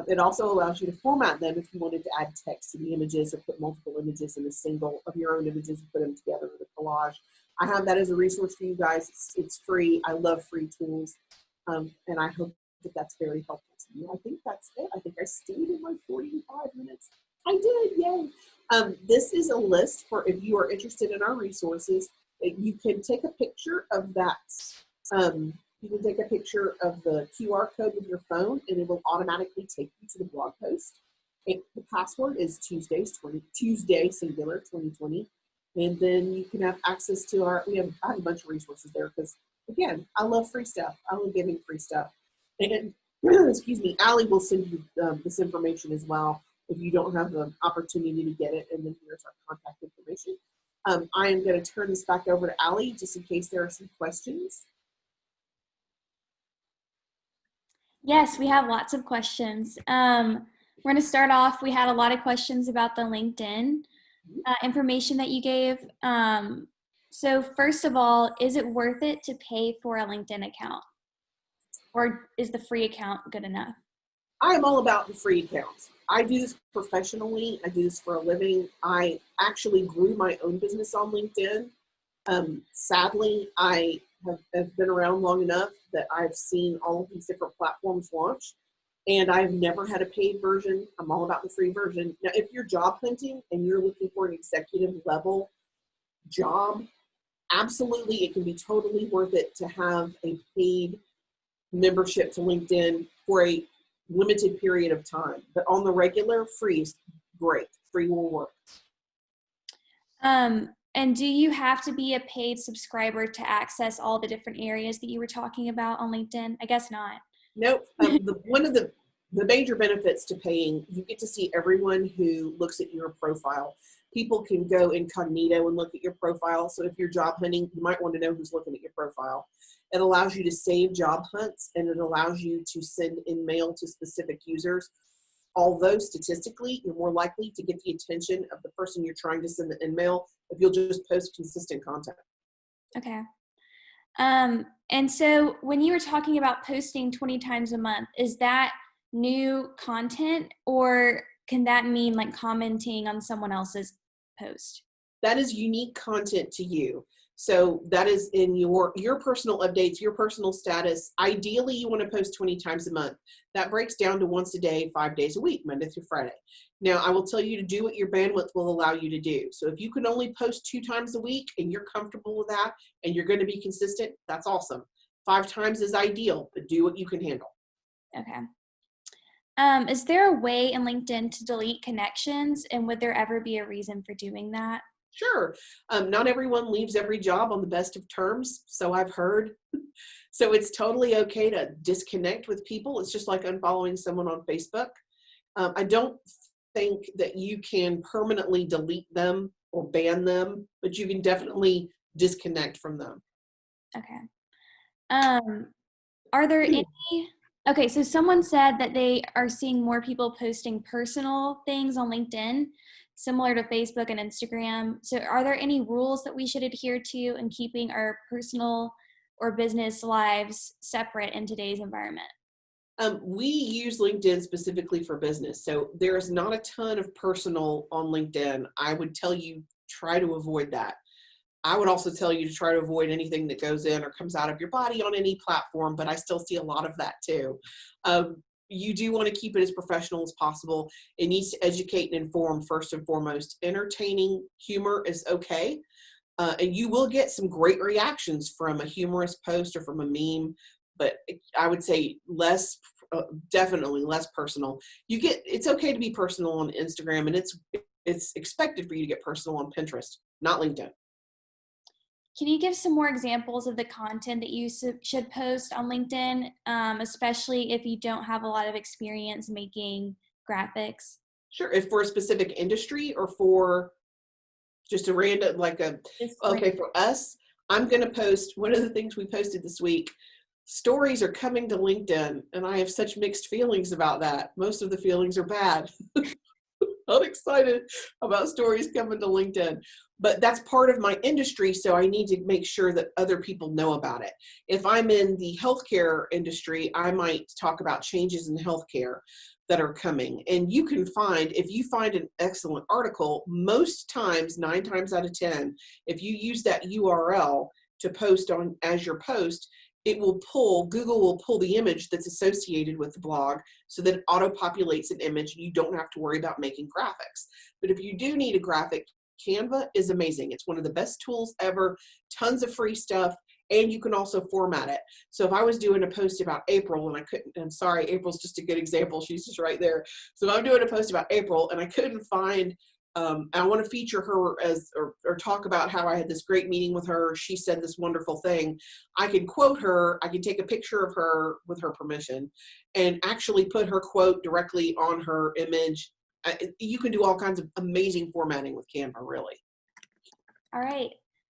It also allows you to format them if you wanted to add text to the images or put multiple images in a single of your own images and put them together in a collage. I have that as a resource for you guys. It's free. I love free tools. And I hope that that's very helpful to you. I think that's it. I think I stayed in my 45 minutes. I did, yay. This is a list for if you are interested in our resources. You can take a picture of that. You can take a picture of the QR code with your phone and it will automatically take you to the blog post. The password is Tuesday singular 2020. And then you can have access to I have a bunch of resources there because again, I love free stuff. I love giving free stuff. And excuse me, Allie will send you this information as well if you don't have the opportunity to get it. And then here's our contact information. I am going to turn this back over to Allie just in case there are some questions. Yes, we have lots of questions. We're going to start off. We had a lot of questions about the LinkedIn information that you gave. So first of all, is it worth it to pay for a LinkedIn account? Or is the free account good enough? I am all about the free accounts. I do this professionally. I do this for a living. I actually grew my own business on LinkedIn. Sadly, I have been around long enough that I've seen all of these different platforms launch, and I've never had a paid version. I'm all about the free version. Now, if you're job hunting and you're looking for an executive level job, absolutely, it can be totally worth it to have a paid membership to LinkedIn for a limited period of time. But on the regular, free is great. Free will work. And do you have to be a paid subscriber to access all the different areas that you were talking about on LinkedIn? I guess not. Nope. One of the major benefits to paying, you get to see everyone who looks at your profile. People can go incognito and look at your profile. So if you're job hunting, you might want to know who's looking at your profile. It allows you to save job hunts, and it allows you to send in mail to specific users. although statistically, you're more likely to get the attention of the person you're trying to send the email if you'll just post consistent content. Okay. And so when you were talking about posting 20 times a month, is that new content, or can that mean like commenting on someone else's post? That is unique content to you. So that is in your personal updates, your personal status. Ideally, you want to post 20 times a month. That breaks down to once a day, 5 days a week, Monday through Friday. Now, I will tell you to do what your bandwidth will allow you to do. So if you can only post 2 times a week and you're comfortable with that and you're going to be consistent, that's awesome. 5 times is ideal, but do what you can handle. Okay. Is there a way in LinkedIn to delete connections, and would there ever be a reason for doing that? Sure. Not everyone leaves every job on the best of terms, so I've heard. So it's totally okay to disconnect with people. It's just like unfollowing someone on Facebook. I don't think that you can permanently delete them or ban them, but you can definitely disconnect from them. Okay. Are there any, okay, so someone said that they are seeing more people posting personal things on LinkedIn, similar to Facebook and Instagram. So are there any rules that we should adhere to in keeping our personal or business lives separate in today's environment? We use LinkedIn specifically for business. So there is not a ton of personal on LinkedIn. I would tell you, try to avoid that. I would also tell you to try to avoid anything that goes in or comes out of your body on any platform, but I still see a lot of that too. You do want to keep it as professional as possible. It needs to educate and inform first and foremost. Entertaining humor is okay. And you will get some great reactions from a humorous post or from a meme, but I would say definitely less personal. It's okay to be personal on Instagram, and it's expected for you to get personal on Pinterest, not LinkedIn. Can you give some more examples of the content that you should post on LinkedIn, especially if you don't have a lot of experience making graphics? Sure. If for a specific industry or for just a random, okay, for us, I'm going to post one of the things we posted this week. Stories are coming to LinkedIn, and I have such mixed feelings about that. Most of the feelings are bad. Not excited about stories coming to LinkedIn, but that's part of my industry, so I need to make sure that other people know about it. If I'm in the healthcare industry, I might talk about changes in healthcare that are coming. And you can find, if you find an excellent article, most times, 9 times out of 10, if you use that URL to post on as your post, Google will pull the image that's associated with the blog so that it auto-populates an image and you don't have to worry about making graphics. But if you do need a graphic, Canva is amazing. It's one of the best tools ever, tons of free stuff, and you can also format it. So if I was doing a post about April and I couldn't, I'm sorry, April's just a good example. She's just right there. So if I'm doing a post about April and I couldn't find I want to feature her or talk about how I had this great meeting with her. She said this wonderful thing. I can quote her. I can take a picture of her with her permission and actually put her quote directly on her image. You can do all kinds of amazing formatting with Canva, really. All right.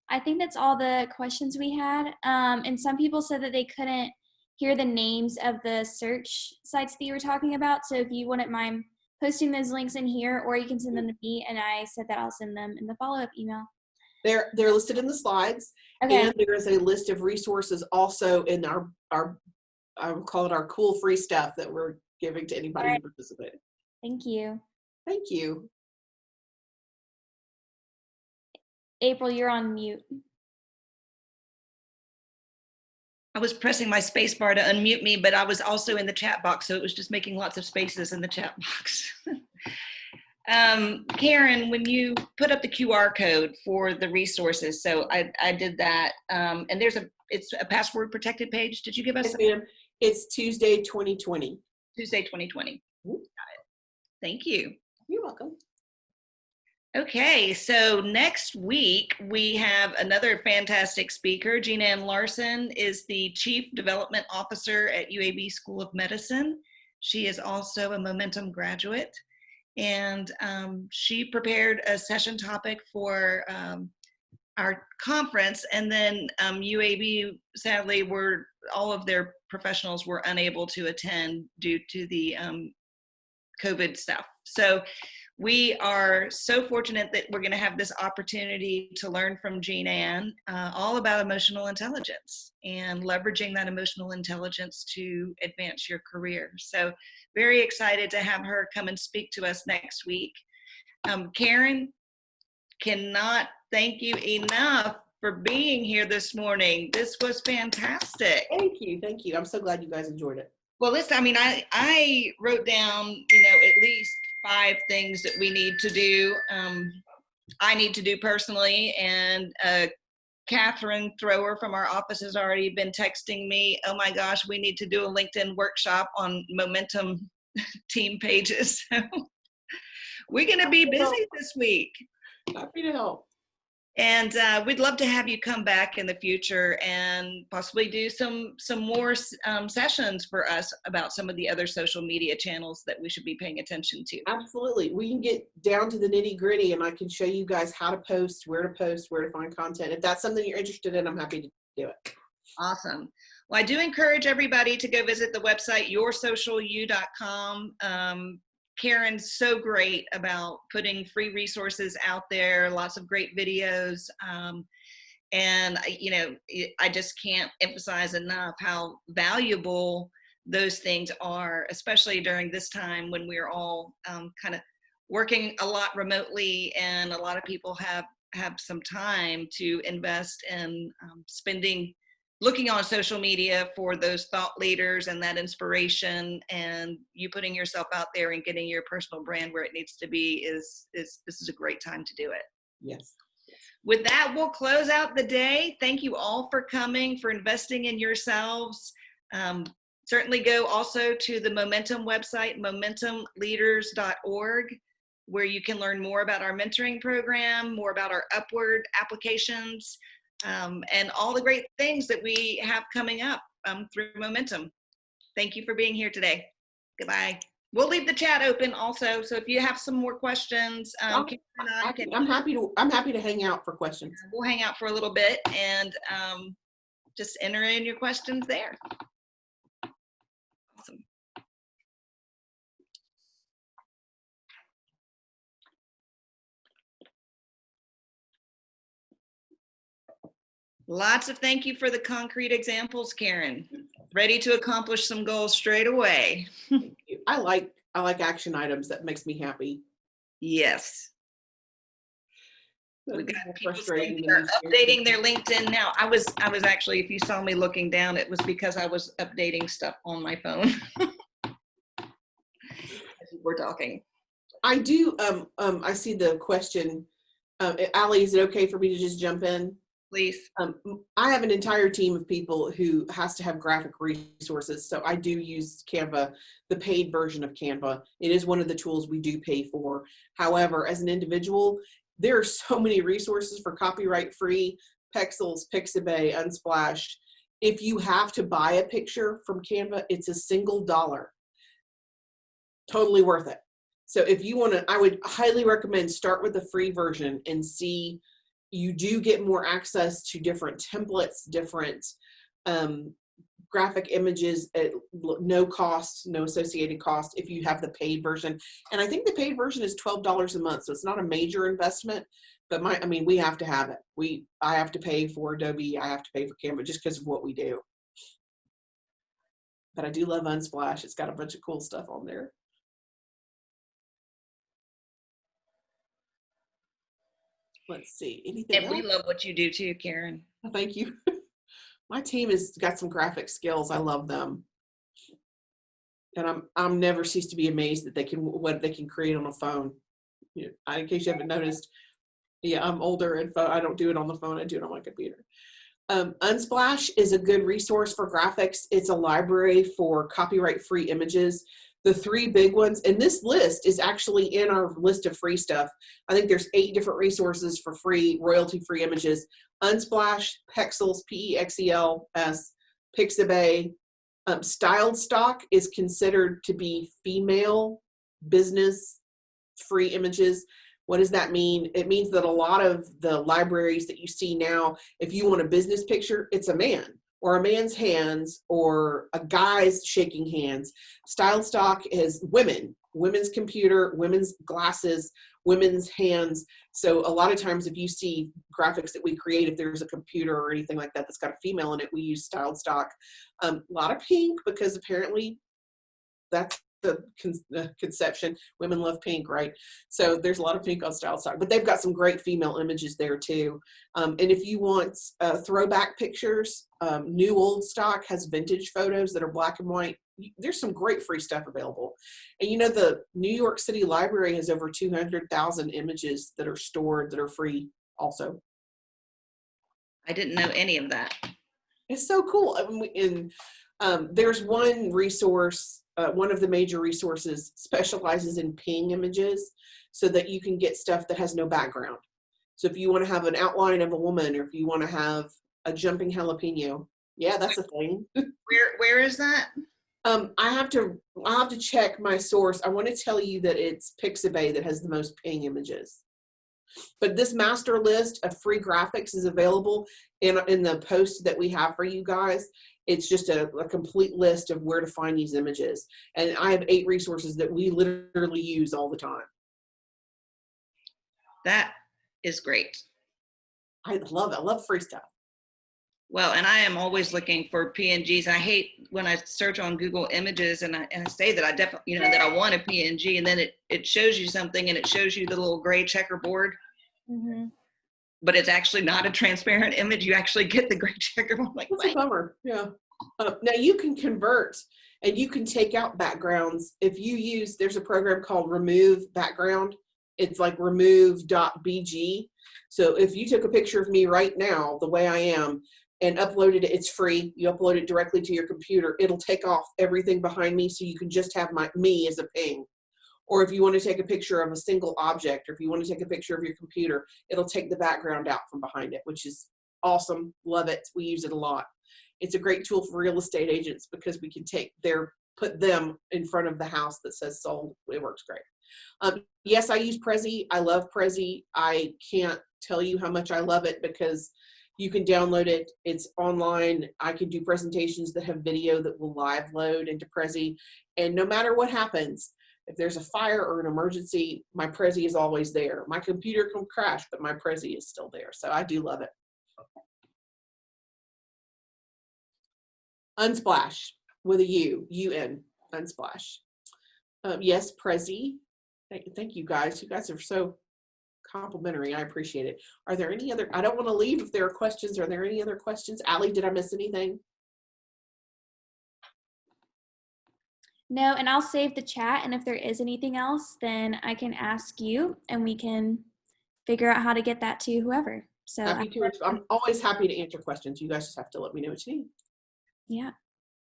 I think that's all the questions we had. And some people said that they couldn't hear the names of the search sites that you were talking about. So if you wouldn't mind posting those links in here, or you can send them to me, and I said that I'll send them in the follow-up email. They're listed in the slides, okay. And there is a list of resources also in our I would call it our cool free stuff that we're giving to anybody who participated. Thank you. Thank you. April, you're on mute. I was pressing my space bar to unmute me, but I was also in the chat box, so it was just making lots of spaces in the chat box. Caryn, when you put up the QR code for the resources, so I did that, and it's a password protected page. Did you give us? Yes, ma'am. It's Tuesday 2020. Tuesday 2020. Got it. Thank you. You're welcome. Okay, so next week we have another fantastic speaker. Jean Ann Larson is the Chief Development Officer at UAB School of Medicine. She is also a Momentum graduate, and she prepared a session topic for our conference, and then UAB, sadly, all of their professionals were unable to attend due to the COVID stuff. So we are so fortunate that we're going to have this opportunity to learn from Jean Ann all about emotional intelligence and leveraging that emotional intelligence to advance your career. So very excited to have her come and speak to us next week. Caryn, cannot thank you enough for being here this morning. This was fantastic. Thank you. Thank you. I'm so glad you guys enjoyed it. Well, listen, I mean, I wrote down, at least 5 things that we need to do. I need to do personally, and Catherine Thrower from our office has already been texting me, oh my gosh, we need to do a LinkedIn workshop on momentum team pages. We're going to be busy this week. Happy to help. And we'd love to have you come back in the future and possibly do some more sessions for us about some of the other social media channels that we should be paying attention to. Absolutely. We can get down to the nitty gritty, and I can show you guys how to post, where to find content. If that's something you're interested in, I'm happy to do it. Awesome. Well, I do encourage everybody to go visit the website, yoursocialyou.com. Caryn's so great about putting free resources out there, lots of great videos. And, I just can't emphasize enough how valuable those things are, especially during this time when we're all kind of working a lot remotely, and a lot of people have some time to invest in looking on social media for those thought leaders and that inspiration, and you putting yourself out there and getting your personal brand where it needs to be this is a great time to do it. Yes. With that, we'll close out the day. Thank you all for coming, for investing in yourselves. Certainly go also to the Momentum website, momentumleaders.org, where you can learn more about our mentoring program, more about our Upward applications, and all the great things that we have coming up through Momentum. Thank you for being here today. Goodbye. We'll leave the chat open also, so if you have some more questions, I'm happy to hang out for questions. We'll hang out for a little bit, and just enter in your questions there. Awesome. Lots of thank you for the concrete examples, Caryn. Ready to accomplish some goals straight away. I like action items. That makes me happy. Yes. We've got people saying they're updating their LinkedIn now. I was actually, if you saw me looking down, it was because I was updating stuff on my phone. We're talking. I do. I see the question. Allie, is it okay for me to just jump in? Please. I have an entire team of people who has to have graphic resources. So I do use Canva, the paid version of Canva. It is one of the tools we do pay for. However, as an individual, there are so many resources for copyright free, Pexels, Pixabay, Unsplash. If you have to buy a picture from Canva, it's $1. Totally worth it. So if you want to, I would highly recommend start with the free version and see. You do get more access to different templates, different graphic images at no cost, no associated cost if you have the paid version. And I think the paid version is $12 a month, so it's not a major investment. But we have to have it. I have to pay for Adobe, I have to pay for Canva just because of what we do. But I do love Unsplash. It's got a bunch of cool stuff on there. Let's see, anything else? We love what you do too, Caryn. Thank you. My team has got some graphic skills. I love them. And I'm never ceased to be amazed that what they can create on a phone. In case you haven't noticed, I'm older and I don't do it on the phone. I do it on my computer. Unsplash is a good resource for graphics. It's a library for copyright-free images. The 3 big ones, and this list is actually in our list of free stuff. I think there's 8 different resources for free, royalty-free images. Unsplash, Pexels, P-E-X-E-L-S, Pixabay. Styled stock is considered to be female business free images. What does that mean? It means that a lot of the libraries that you see now, if you want a business picture, it's a man or a man's hands or a guy's shaking hands. Styled stock is women women's computer, women's glasses, women's hands. So a lot of times if you see graphics that we create, if there's a computer or anything like that that's got a female in it, we use styled stock. A lot of pink, because apparently that's the conception. Women love pink, right? So there's a lot of pink on style stock, but they've got some great female images there too. And if you want throwback pictures, new old stock has vintage photos that are black and white. There's some great free stuff available. And you know, the New York City Library has over 200,000 images that are stored that are free also. I didn't know any of that. It's so cool. There's one resource, one of the major resources specializes in ping images so that you can get stuff that has no background. So if you want to have an outline of a woman, or if you want to have a jumping jalapeno, yeah, that's a thing. Where is that? I'll have to check my source. I want to tell you that it's Pixabay that has the most ping images. But this master list of free graphics is available in the post that we have for you guys. It's just a complete list of where to find these images. And I have 8 resources that we literally use all the time. That is great. I love it. I love free stuff. Well, and I am always looking for PNGs. I hate when I search on Google Images and I say that I definitely, that I want a PNG, and then it shows you something and it shows you the little gray checkerboard. Mm-hmm. But it's actually not a transparent image. You actually get the gray checkerboard. Like, that's a bummer. Yeah. Now you can convert and you can take out backgrounds. If you use, there's a program called Remove Background. It's like remove.bg. So if you took a picture of me right now, the way I am, and uploaded it, it's free. You upload it directly to your computer. It'll take off everything behind me, so you can just have me as a ping. Or if you want to take a picture of a single object, or if you want to take a picture of your computer, it'll take the background out from behind it, which is awesome. Love it. We use it a lot. It's a great tool for real estate agents because we can put them in front of the house that says sold. It works great. Yes, I use Prezi. I love Prezi. I can't tell you how much I love it because you can download it. It's online. I can do presentations that have video that will live load into Prezi. And no matter what happens, if there's a fire or an emergency, my Prezi is always there. My computer can crash, but my Prezi is still there. So I do love it. Unsplash with a U, U-N, Unsplash. Yes, Prezi. Thank you guys. You guys are so complimentary. I appreciate it. Are there any other, I don't want to leave if there are questions. Are there any other questions? Allie, did I miss anything? No, and I'll save the chat, and if there is anything else, then I can ask you and we can figure out how to get that to whoever. So I'm always happy to answer questions. You guys just have to let me know what you need. Yeah.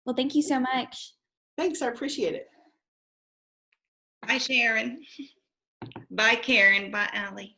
Well, thank you so much. Thanks. I appreciate it. Bye, Sharon. Bye, Karen. Bye, Allie.